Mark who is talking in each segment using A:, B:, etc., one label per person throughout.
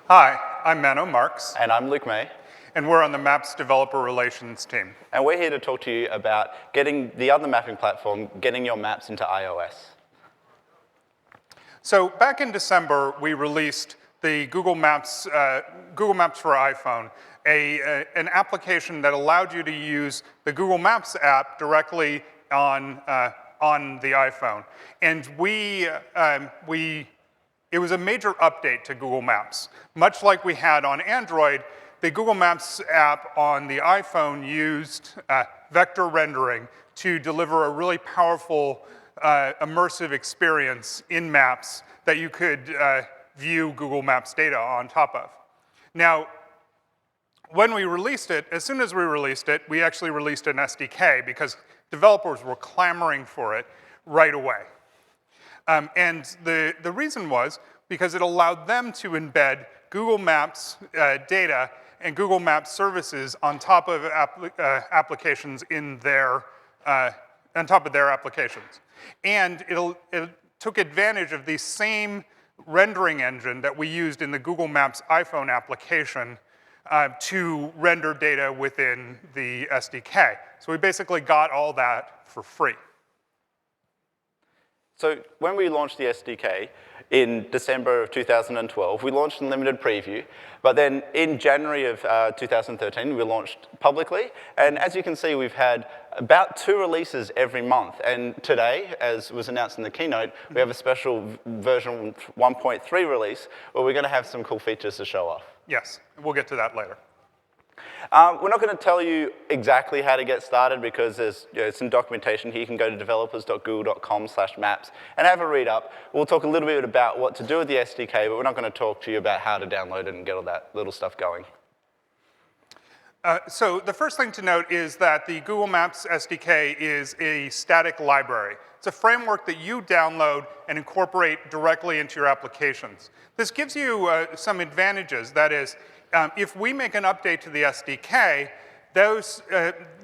A: Hi, I'm Mano Marks,
B: And I'm Luke Mahe.
A: and we're on the Maps Developer Relations team.
B: And we're here to talk to you about getting the other mapping platform, getting your maps into iOS.
A: So back in December, we released the Google Maps for iPhone, an application that allowed you to use the Google Maps app directly on the iPhone. And it was a major update to Google Maps. Much like we had on Android, the Google Maps app on the iPhone used vector rendering to deliver a really powerful immersive experience in Maps that you could view Google Maps data on top of. Now, when we released it, as soon as we released it, we actually released an SDK because developers were clamoring for it right away. And the reason was because it allowed them to embed Google Maps data and Google Maps services on top of applications on top of their applications. And it took advantage of the same rendering engine that we used in the Google Maps iPhone application to render data within the SDK. So we basically got all that for free.
B: So when we launched the SDK in December of 2012, we launched in limited preview. But then in January of 2013, we launched publicly. And as you can see, we've had about 2 releases every month. And today, as was announced in the keynote, we have a special version 1.3 release where we're going to have some cool features to show off.
A: Yes, we'll get to that later.
B: We're not going to tell you exactly how to get started because there's some documentation here. You can go to developers.google.com/maps and have a read up. We'll talk a little bit about what to do with the SDK, but we're not going to talk to you about how to download it and get all that little stuff going.
A: So the first thing to note is that the Google Maps SDK is a static library. It's a framework that you download and incorporate directly into your applications. This gives you some advantages. That is, if we make an update to the SDK,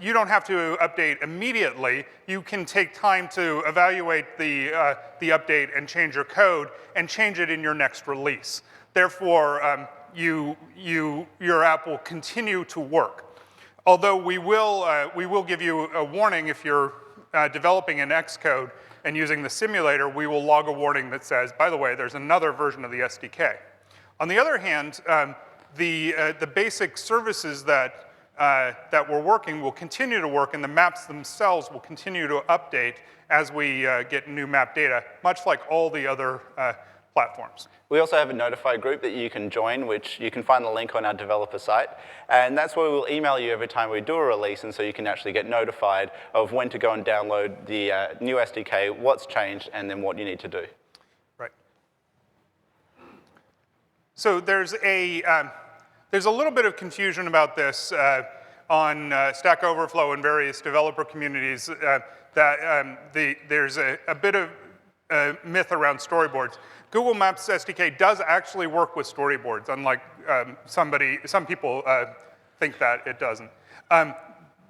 A: you don't have to update immediately. You can take time to evaluate the update and change your code and change it in your next release. Therefore, your app will continue to work. Although we will give you a warning if you're developing in Xcode and using the simulator, we will log a warning that says, by the way, there's another version of the SDK. On the other hand, the basic services that we're working will continue to work, and the maps themselves will continue to update as we get new map data, much like all the other platforms.
B: We also have a notify group that you can join, which you can find the link on our developer site. And that's where we'll email you every time we do a release, and so you can actually get notified of when to go and download the new SDK, what's changed, and then what you need to do.
A: Right. So there's a little bit of confusion about this on Stack Overflow and various developer communities there's a bit of a myth around storyboards. Google Maps SDK does actually work with storyboards, unlike some people think that it doesn't.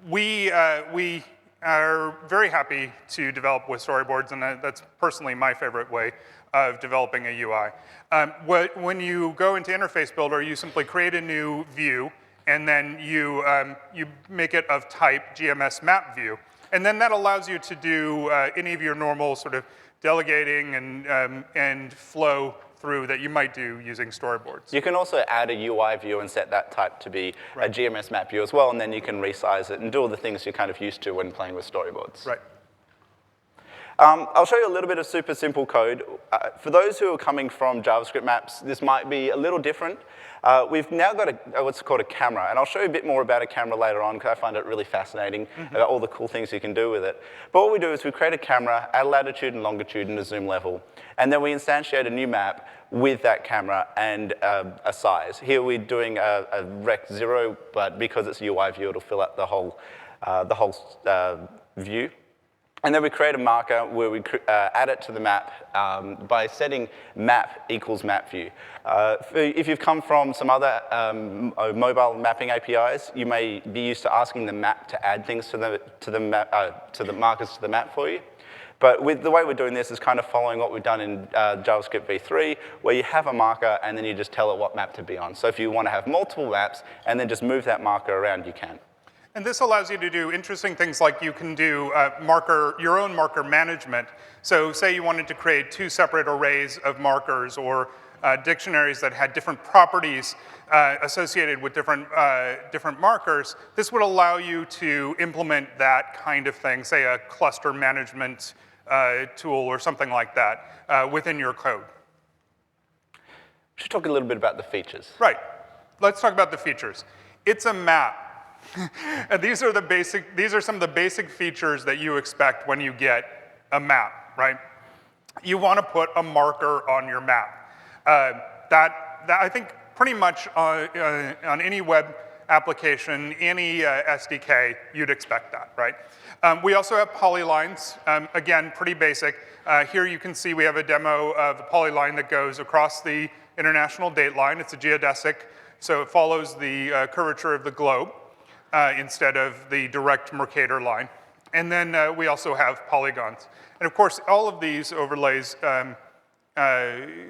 A: We are very happy to develop with storyboards, and that's personally my favorite way of developing a UI. When you go into Interface Builder, you simply create a new view, and then you make it of type GMS map view. And then that allows you to do any of your normal sort of delegating and flow through that you might do using storyboards.
B: You can also add a UI view and set that type to be a GMS map view as well, and then you can resize it and do all the things you're kind of used to when playing with storyboards.
A: Right.
B: I'll show you a little bit of super simple code. For those who are coming from JavaScript maps, this might be a little different. We've now got what's called a camera, and I'll show you a bit more about a camera later on because I find it really fascinating about all the cool things you can do with it. But what we do is we create a camera at a latitude and longitude and a zoom level, and then we instantiate a new map with that camera and a size. Here we're doing a rect 0, but because it's a UI view, it'll fill out the whole view. And then we create a marker where we add it to the map by setting map equals map view. If you've come from some other mobile mapping APIs, you may be used to asking the map to add things to the markers to the map for you. But with the way we're doing this is kind of following what we've done in JavaScript v3, where you have a marker and then you just tell it what map to be on. So if you want to have multiple maps and then just move that marker around, you can.
A: And this allows you to do interesting things like you can do your own marker management. So say you wanted to create 2 separate arrays of markers or dictionaries that had different properties associated with different markers. This would allow you to implement that kind of thing, say a cluster management tool or something like that within your code.
B: We should talk a little bit about the features.
A: Right. Let's talk about the features. It's a map. And these are some of the basic features that you expect when you get a map, right? You want to put a marker on your map. That I think pretty much on any web application, any SDK, you'd expect that, right? We also have polylines. Again, pretty basic. Here you can see we have a demo of the polyline that goes across the international date line. It's a geodesic, so it follows the curvature of the globe instead of the direct Mercator line. And then we also have polygons. And of course, all of these overlays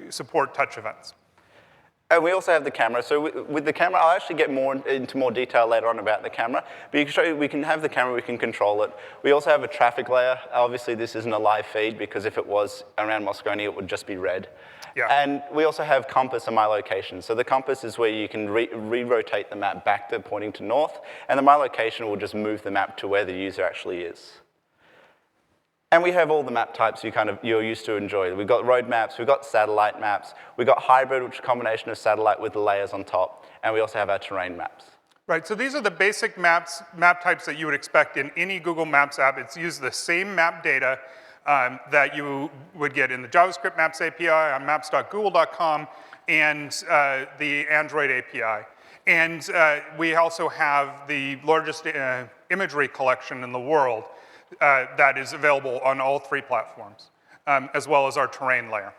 A: support touch events.
B: And we also have the camera. So with the camera, I'll actually get into more detail later on about the camera. But you can show you, we can have the camera, we can control it. We also have a traffic layer. Obviously, this isn't a live feed, because if it was around Moscone, it would just be red.
A: Yeah.
B: And we also have compass and my location. So the compass is where you can re-rotate the map back to pointing to north, and the my location will just move the map to where the user actually is. And we have all the map types you're used to enjoy. We've got road maps, we've got satellite maps, we've got hybrid, which is a combination of satellite with the layers on top, and we also have our terrain maps.
A: Right, so these are the basic map types that you would expect in any Google Maps app. It's used the same map data that you would get in the JavaScript Maps API on maps.google.com and the Android API. And we also have the largest imagery collection in the world that is available on all 3 platforms, as well as our terrain layer.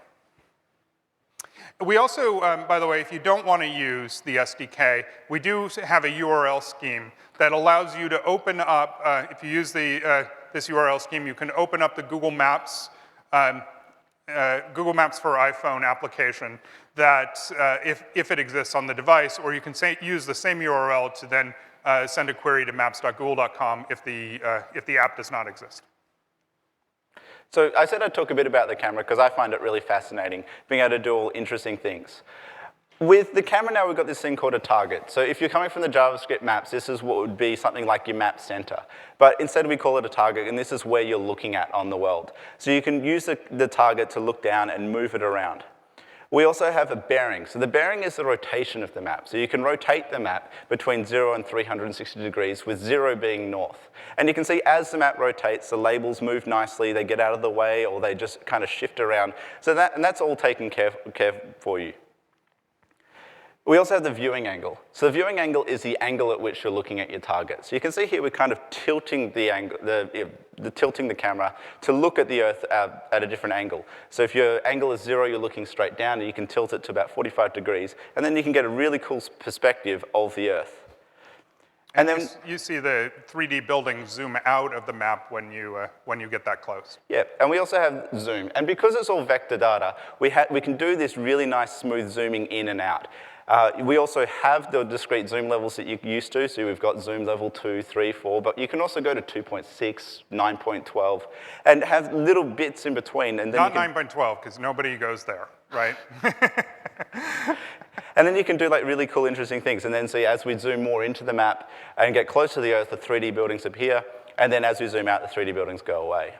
A: We also, by the way, if you don't want to use the SDK, we do have a URL scheme that allows you to open up, if you use this URL scheme, you can open up the Google Maps for iPhone application that, if it exists on the device, or you can use the same URL to then send a query to maps.google.com if the app does not exist.
B: So I said I'd talk a bit about the camera because I find it really fascinating, being able to do all interesting things. With the camera now, we've got this thing called a target. So if you're coming from the JavaScript maps, this is what would be something like your map center. But instead we call it a target, and this is where you're looking at on the world. So you can use the target to look down and move it around. We also have a bearing. So the bearing is the rotation of the map. So you can rotate the map between 0 and 360 degrees, with 0 being north. And you can see as the map rotates, the labels move nicely, they get out of the way, or they just kind of shift around. So that's all taken care for you. We also have the viewing angle. So the viewing angle is the angle at which you're looking at your target. So you can see here we're kind of tilting the angle, tilting the camera to look at the Earth at a different angle. So if your angle is 0, you're looking straight down, and you can tilt it to about 45 degrees, and then you can get a really cool perspective of the Earth. And then
A: you see the 3D buildings zoom out of the map when you get that close.
B: Yeah, and we also have zoom. And because it's all vector data, we can do this really nice smooth zooming in and out. We also have the discrete zoom levels that you're used to, so we've got zoom level 2, 3, 4, but you can also go to 2.6, 9.12, and have little bits in between. And then
A: not 9.12, because nobody goes there, right?
B: And then you can do like really cool, interesting things. And then see, as we zoom more into the map and get close to the Earth, the 3D buildings appear, and then as we zoom out, the 3D buildings go away.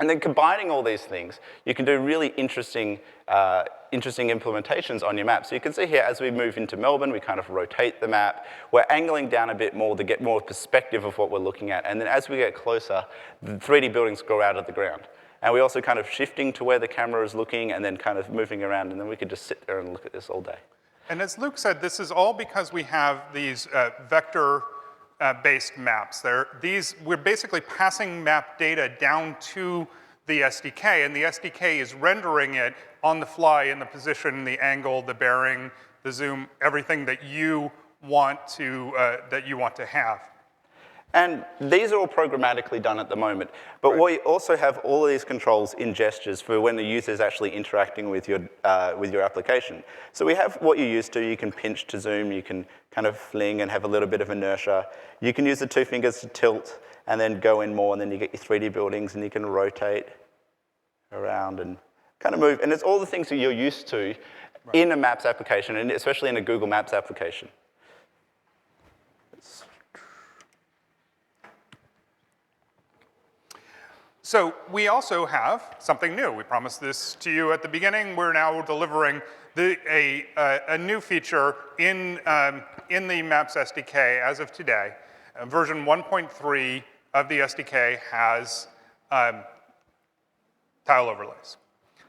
B: And then combining all these things, you can do really interesting implementations on your map. So you can see here, as we move into Melbourne, we kind of rotate the map. We're angling down a bit more to get more perspective of what we're looking at. And then as we get closer, the 3D buildings grow out of the ground. And we're also kind of shifting to where the camera is looking and then kind of moving around. And then we could just sit there and look at this all day.
A: And as Luke said, this is all because we have these vector-based maps. We're basically passing map data down to the SDK, and the SDK is rendering it on the fly in the position, the angle, the bearing, the zoom, everything that you want to have.
B: And these are all programmatically done at the moment. But we also have all of these controls in gestures for when the user is actually interacting with your application. So we have what you're used to. You can pinch to zoom. You can kind of fling and have a little bit of inertia. You can use the 2 fingers to tilt and then go in more, and then you get your 3D buildings, and you can rotate around and kind of move. And it's all the things that you're used to in a Maps application, and especially in a Google Maps application.
A: So we also have something new. We promised this to you at the beginning. We're now delivering a new feature in the Maps SDK as of today. Version 1.3 of the SDK has tile overlays.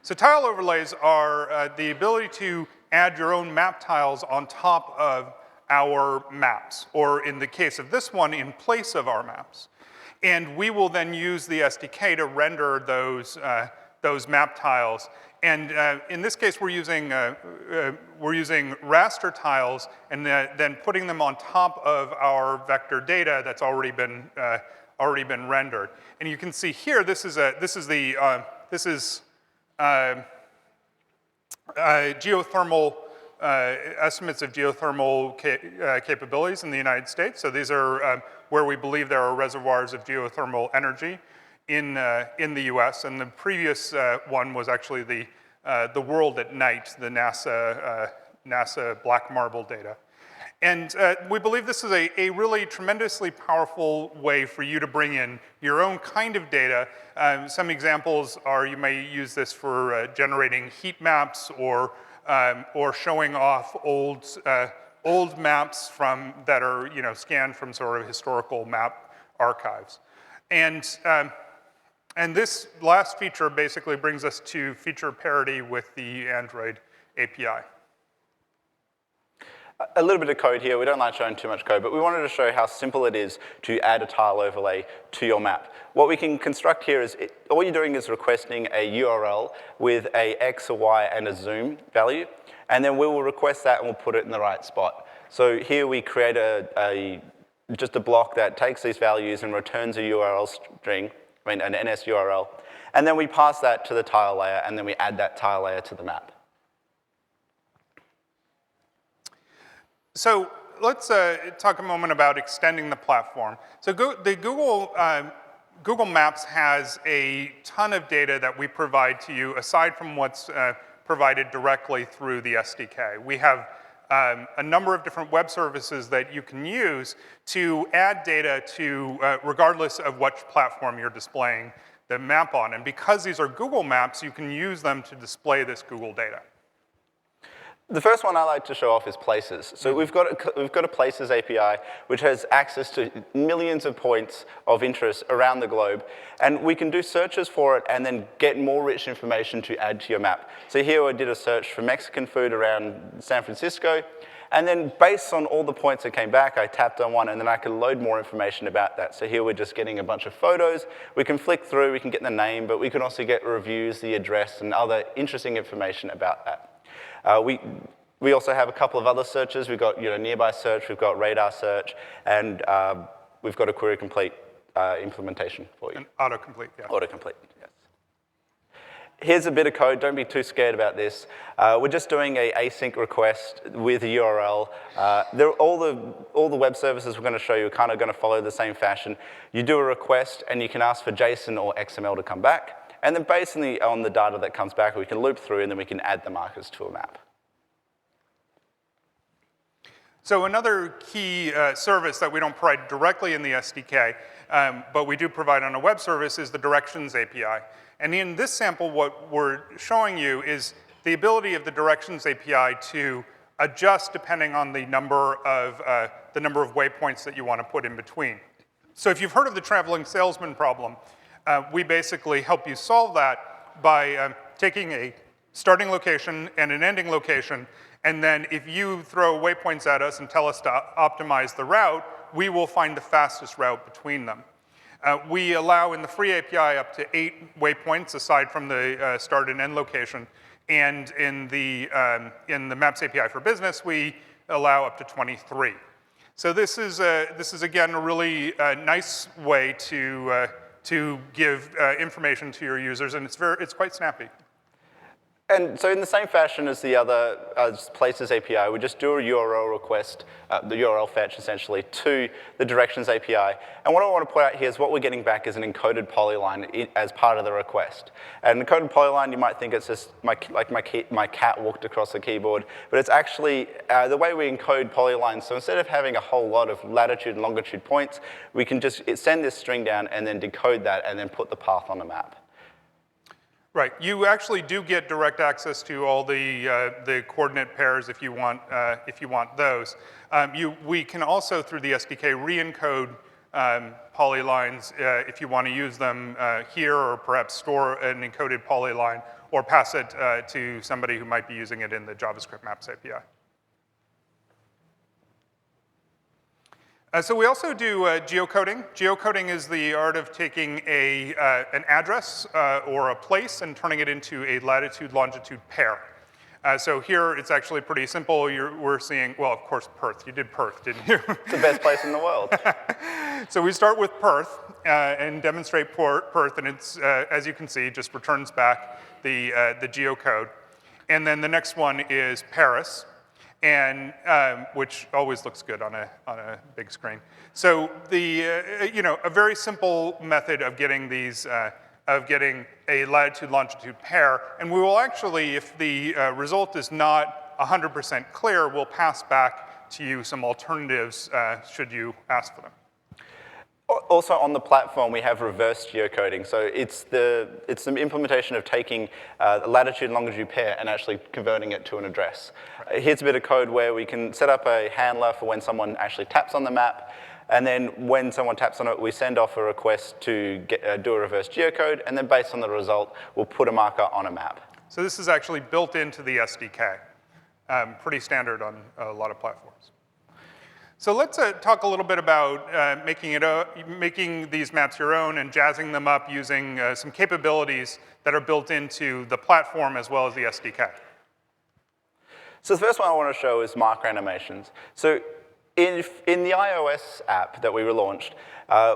A: So tile overlays are the ability to add your own map tiles on top of our maps, or in the case of this one, in place of our maps. And we will then use the SDK to render those map tiles. And in this case, we're using raster tiles and then putting them on top of our vector data that's already been rendered. And you can see here, this is geothermal estimates of geothermal capabilities in the United States. So these are where we believe there are reservoirs of geothermal energy in the US. And the previous one was actually the world at night, the NASA black marble data. And we believe this is a really tremendously powerful way for you to bring in your own kind of data. Some examples are you may use this for generating heat maps or showing off old maps that are scanned from sort of historical map archives. And this last feature basically brings us to feature parity with the Android API.
B: A little bit of code here. We don't like showing too much code, but we wanted to show how simple it is to add a tile overlay to your map. What we can construct here is, all you're doing is requesting a URL with a X, a Y, and a zoom value, and then we will request that and we'll put it in the right spot. So here we create just a block that takes these values and returns a URL string, an NS URL, and then we pass that to the tile layer, and then we add that tile layer to the map.
A: So let's talk a moment about extending the platform. So Google Maps has a ton of data that we provide to you aside from what's provided directly through the SDK. We have a number of different web services that you can use to add data to regardless of which platform you're displaying the map on. And because these are Google Maps, you can use them to display this Google data.
B: The first one I like to show off is Places. So we've got a Places API, which has access to millions of points of interest around the globe. And we can do searches for it and then get more rich information to add to your map. So here I did a search for Mexican food around San Francisco. And then based on all the points that came back, I tapped on one, and then I could load more information about that. So here we're just getting a bunch of photos. We can flick through, we can get the name, but we can also get reviews, the address, and other interesting information about that. We also have a couple of other searches. We've got nearby search, we've got radar search, and we've got a query complete implementation for you.
A: And autocomplete, yeah.
B: Autocomplete, yes. Here's a bit of code. Don't be too scared about this. We're just doing an async request with a URL. All the web services we're going to show you are kind of going to follow the same fashion. You do a request, and you can ask for JSON or XML to come back. And then based on the data that comes back, we can loop through, and then we can add the markers to a map.
A: So another key service that we don't provide directly in the SDK, but we do provide on a web service, is the Directions API. And in this sample, what we're showing you is the ability of the Directions API to adjust depending on the number of waypoints that you want to put in between. So if you've heard of the traveling salesman problem, we basically help you solve that by taking a starting location and an ending location, and then if you throw waypoints at us and tell us to optimize the route, we will find the fastest route between them. We allow in the free API up to 8 waypoints aside from the start and end location, and in the Maps API for Business, we allow up to 23. So this is again a really nice way to give information to your users, and it's quite snappy.
B: And so in the same fashion as the other Places API, we just do a URL request, the URL fetch essentially, to the Directions API. And what I want to point out here is what we're getting back is an encoded polyline as part of the request. And encoded polyline, you might think it's just my cat walked across the keyboard, but it's actually the way we encode polylines. So instead of having a whole lot of latitude and longitude points, we can just send this string down and then decode that and then put the path on the map.
A: Right. You actually do get direct access to all the coordinate pairs if you want those. We can also, through the SDK, re-encode polylines if you want to use them here, or perhaps store an encoded polyline, or pass it to somebody who might be using it in the JavaScript Maps API. So we also do geocoding. Geocoding is the art of taking an address or a place and turning it into a latitude-longitude pair. So here it's actually pretty simple. We're seeing, well, of course, Perth. You did Perth, didn't you?
B: It's the best place in the world.
A: So we start with Perth and demonstrate Perth, and it's, as you can see, just returns back the geocode. And then the next one is Paris, and which always looks good on a big screen. So a very simple method of getting these getting a latitude-longitude pair, and we will actually, if the result is not 100% clear, we'll pass back to you some alternatives should you ask for them.
B: Also on the platform, we have reverse geocoding. So it's the implementation of taking a latitude and longitude pair and actually converting it to an address. Right. Here's a bit of code where we can set up a handler for when someone actually taps on the map. And then when someone taps on it, we send off a request to do a reverse geocode. And then based on the result, we'll put a marker on a map. So
A: this is actually built into the SDK. Pretty standard on a lot of platforms. So let's talk a little bit about making these maps your own and jazzing them up using some capabilities that are built into the platform as well as the SDK.
B: So the first one I want to show is marker animations. So in the iOS app that we relaunched,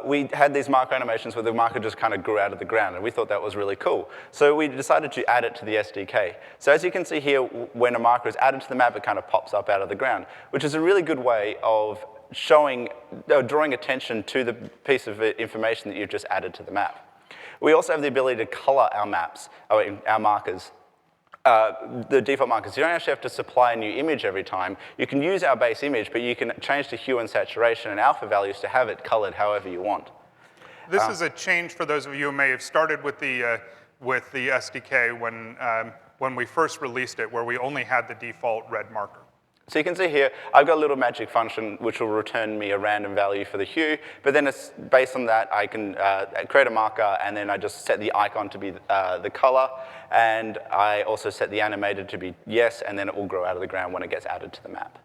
B: we had these marker animations where the marker just kind of grew out of the ground, and we thought that was really cool. So we decided to add it to the SDK. So as you can see here, when a marker is added to the map, it kind of pops up out of the ground, which is a really good way of drawing attention to the piece of information that you've just added to the map. We also have the ability to color our maps, our markers. The default markers. You don't actually have to supply a new image every time. You can use our base image, but you can change the hue and saturation and alpha values to have it colored however you want.
A: This is a change for those of you who may have started with the SDK when we first released it, where we only had the default red marker.
B: So you can see here, I've got a little magic function which will return me a random value for the hue, but then it's based on that, I can create a marker, and then I just set the icon to be the color, and I also set the animated to be yes, and then it will grow out of the ground when it gets added to the map.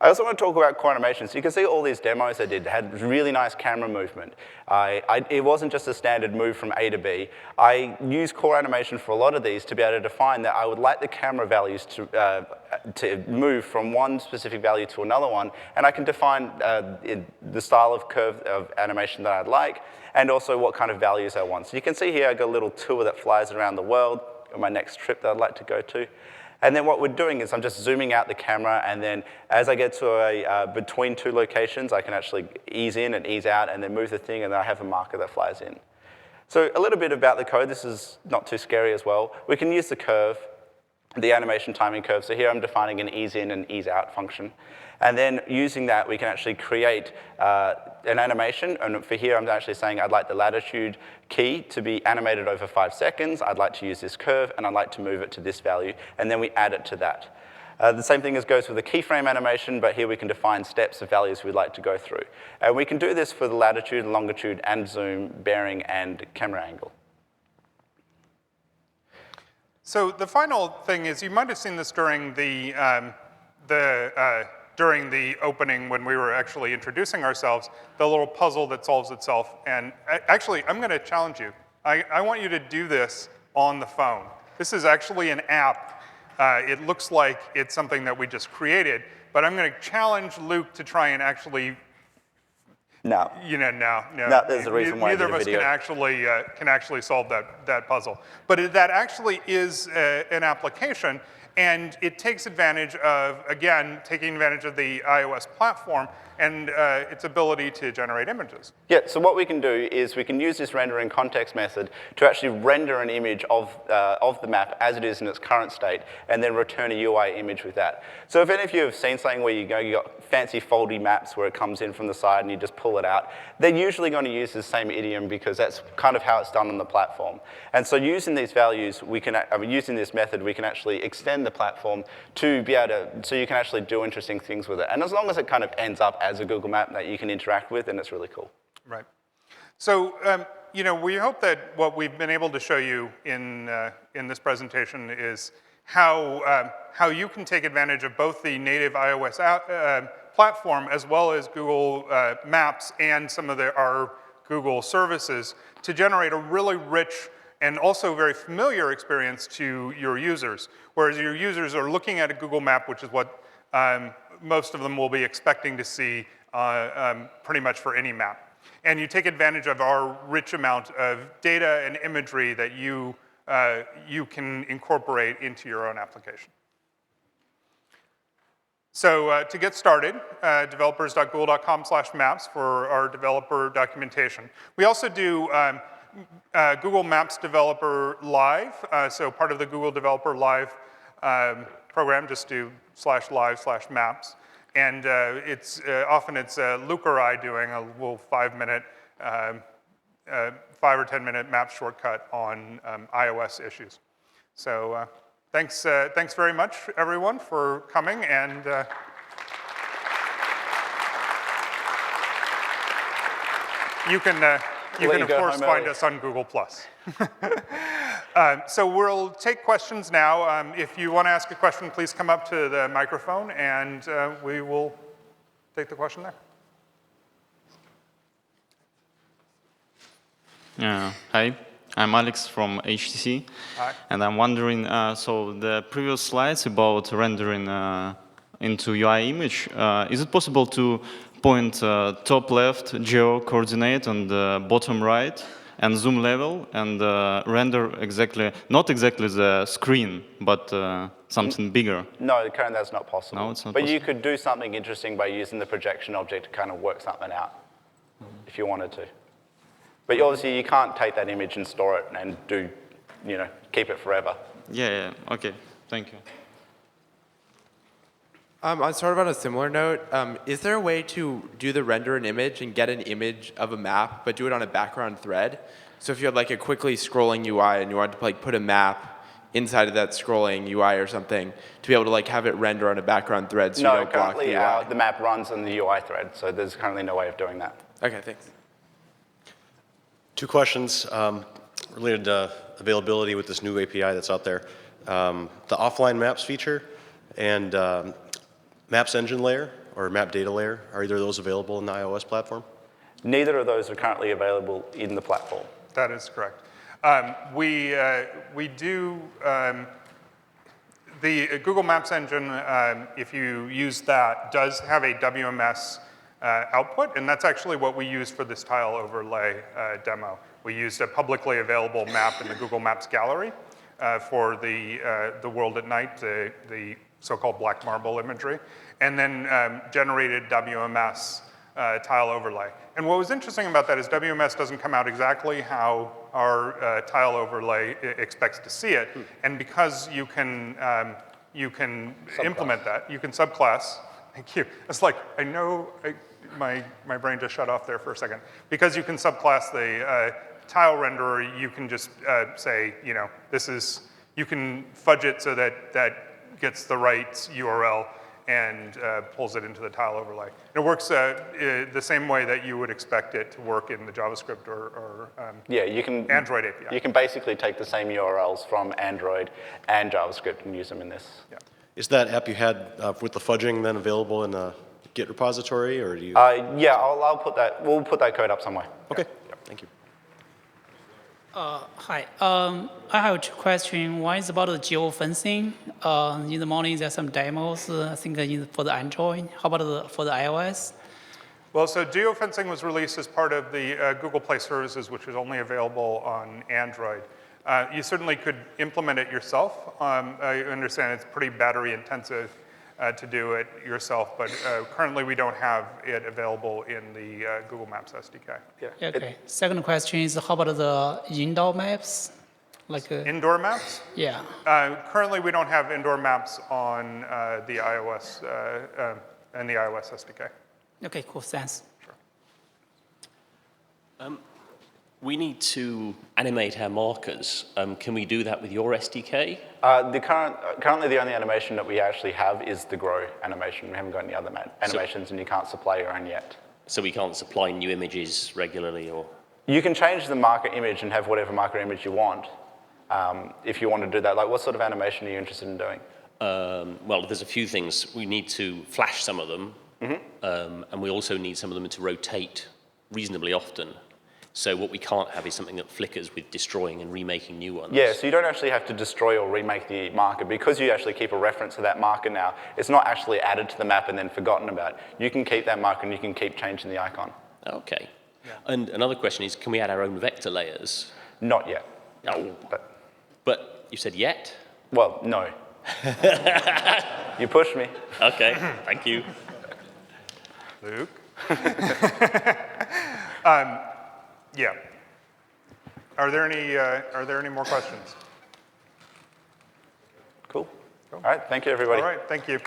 B: I also want to talk about core animations. So you can see all these demos I did had really nice camera movement. It wasn't just a standard move from A to B. I use core animation for a lot of these to be able to define that I would like the camera values to move from one specific value to another one, and I can define the style of curve of animation that I'd like, and also what kind of values I want. So you can see here I got a little tour that flies around the world on my next trip that I'd like to go to. And then what we're doing is I'm just zooming out the camera, and then as I get to between two locations, I can actually ease in and ease out and then move the thing, and then I have a marker that flies in. So a little bit about the code. This is not too scary as well. We can use the curve, the animation timing curve. So here I'm defining an ease in and ease out function. And then using that, we can actually create an animation. And for here, I'm actually saying I'd like the latitude key to be animated over 5 seconds. I'd like to use this curve, and I'd like to move it to this value. And then we add it to that. The same thing goes with the keyframe animation, but here we can define steps of values we'd like to go through. And we can do this for the latitude, longitude, and zoom, bearing, and camera angle.
A: So the final thing is, you might have seen this during during the opening when we were actually introducing ourselves, the little puzzle that solves itself. And actually, I'm going to challenge you. I want you to do this on the phone. This is actually an app It looks like it's something that we just created, but I'm going to challenge Luke to try and actually.
B: No.
A: No.
B: There's a reason why I
A: Neither
B: did
A: of
B: a
A: us
B: video.
A: can actually solve that puzzle. But that actually is an application, and it takes advantage of, again, taking advantage of the iOS platform and its ability to generate images.
B: Yeah, so what we can do is we can use this render in context method to actually render an image of the map as it is in its current state, and then return a UI image with that. So if any of you have seen something where you got fancy foldy maps where it comes in from the side and you just pull it out, they're usually going to use the same idiom because that's kind of how it's done on the platform. And so using these values, using this method, we can actually extend the platform to be able to, so you can actually do interesting things with it. And as long as it kind of ends up as a Google map that you can interact with, then it's really cool.
A: Right. So, we hope that what we've been able to show you in this presentation is how you can take advantage of both the native iOS platform as well as Google Maps and some of our Google services to generate a really rich and also very familiar experience to your users. Whereas your users are looking at a Google map, which is what most of them will be expecting to see pretty much for any map. And you take advantage of our rich amount of data and imagery that you can incorporate into your own application. So to get started, developers.google.com/maps for our developer documentation. We also do Google Maps Developer Live. So part of the Google Developer Live program, just do /live/maps. And often it's Luke or I doing a little 5 or 10 minute map shortcut on iOS issues. So thanks very much, everyone, for coming. And you can, of course, find us on Google+. So we'll take questions now. If you want to ask a question, please come up to the microphone, and we will take the question there.
C: Hi, I'm Alex from HTC.
A: Hi.
C: And I'm wondering, so the previous slides about rendering into UI image, is it possible to point top left geo coordinate and bottom right and zoom level and render not exactly the screen, but something bigger?
B: No, currently that's not possible.
C: No, it's not
B: but
C: possible.
B: you could do something interesting by using the projection object to kind of work something out, if you wanted to. But obviously you can't take that image and store it and keep it forever.
C: Yeah, okay, thank you.
D: Sort of on a similar note, is there a way to do the render an image and get an image of a map, but do it on a background thread? So if you had like a quickly scrolling UI and you wanted to like put a map inside of that scrolling UI or something, to be able to like have it render on a background thread so you don't block the UI?
B: No, currently the map runs on the UI thread, so there's currently no way of doing that.
D: Okay, thanks.
E: 2 questions related to availability with this new API that's out there. The offline maps feature and Maps engine layer or map data layer, are either of those available in the iOS platform?
B: Neither of those are currently available in the platform.
A: That is correct. We do, the Google Maps engine, if you use that, does have a WMS output, and that's actually what we used for this tile overlay demo. We used a publicly available map in the Google Maps gallery for the world at night, the so-called black marble imagery, and then generated WMS tile overlay. And what was interesting about that is WMS doesn't come out exactly how our tile overlay expects to see it, and because you can implement that, you can subclass. Thank you. It's like, I know my brain just shut off there for a second. Because you can subclass the tile renderer, you can just say, you can fudge it so that gets the right URL and pulls it into the tile overlay. And it works the same way that you would expect it to work in the JavaScript or Android API.
B: You can basically take the same URLs from Android and JavaScript and use them in this.
A: Yeah.
E: Is that app you had with the fudging then available in the Git repository, or do you?
B: Yeah, I'll put that. We'll put that code up somewhere.
E: Okay, thank you.
F: Hi. I have two questions. One is about the geofencing. In the morning, there's some demos, I think, for the Android. How about for the iOS?
A: Well, so geofencing was released as part of the Google Play Services, which is only available on Android. You certainly could implement it yourself. I understand it's pretty battery intensive to do it yourself, but currently we don't have it available in the Google Maps SDK.
B: Yeah.
F: Okay. Second question is how about the indoor maps? Like,
A: Indoor maps?
F: yeah.
A: Currently we don't have indoor maps on the iOS and the iOS SDK.
F: Okay, cool. Thanks.
G: We need to animate our markers. Can we do that with your SDK?
B: Currently, the only animation that we actually have is the grow animation. We haven't got any other animations, and you can't supply your own yet.
G: So we can't supply new images regularly, or?
B: You can change the marker image and have whatever marker image you want if you want to do that. Like, what sort of animation are you interested in doing?
G: Well, there's a few things. We need to flash some of them, and we also need some of them to rotate reasonably often. So what we can't have is something that flickers with destroying and remaking new ones.
B: Yeah, so you don't actually have to destroy or remake the marker. Because you actually keep a reference to that marker now, it's not actually added to the map and then forgotten about. You can keep that marker and you can keep changing the icon.
G: Okay. Yeah. And another question is, can we add our own vector layers?
B: Not yet.
G: No. But you said yet?
B: Well, no. You pushed me.
G: Okay, thank you.
A: Luke? Yeah. Are there any more questions?
B: Cool. All right, thank you, everybody.
A: All right, thank you.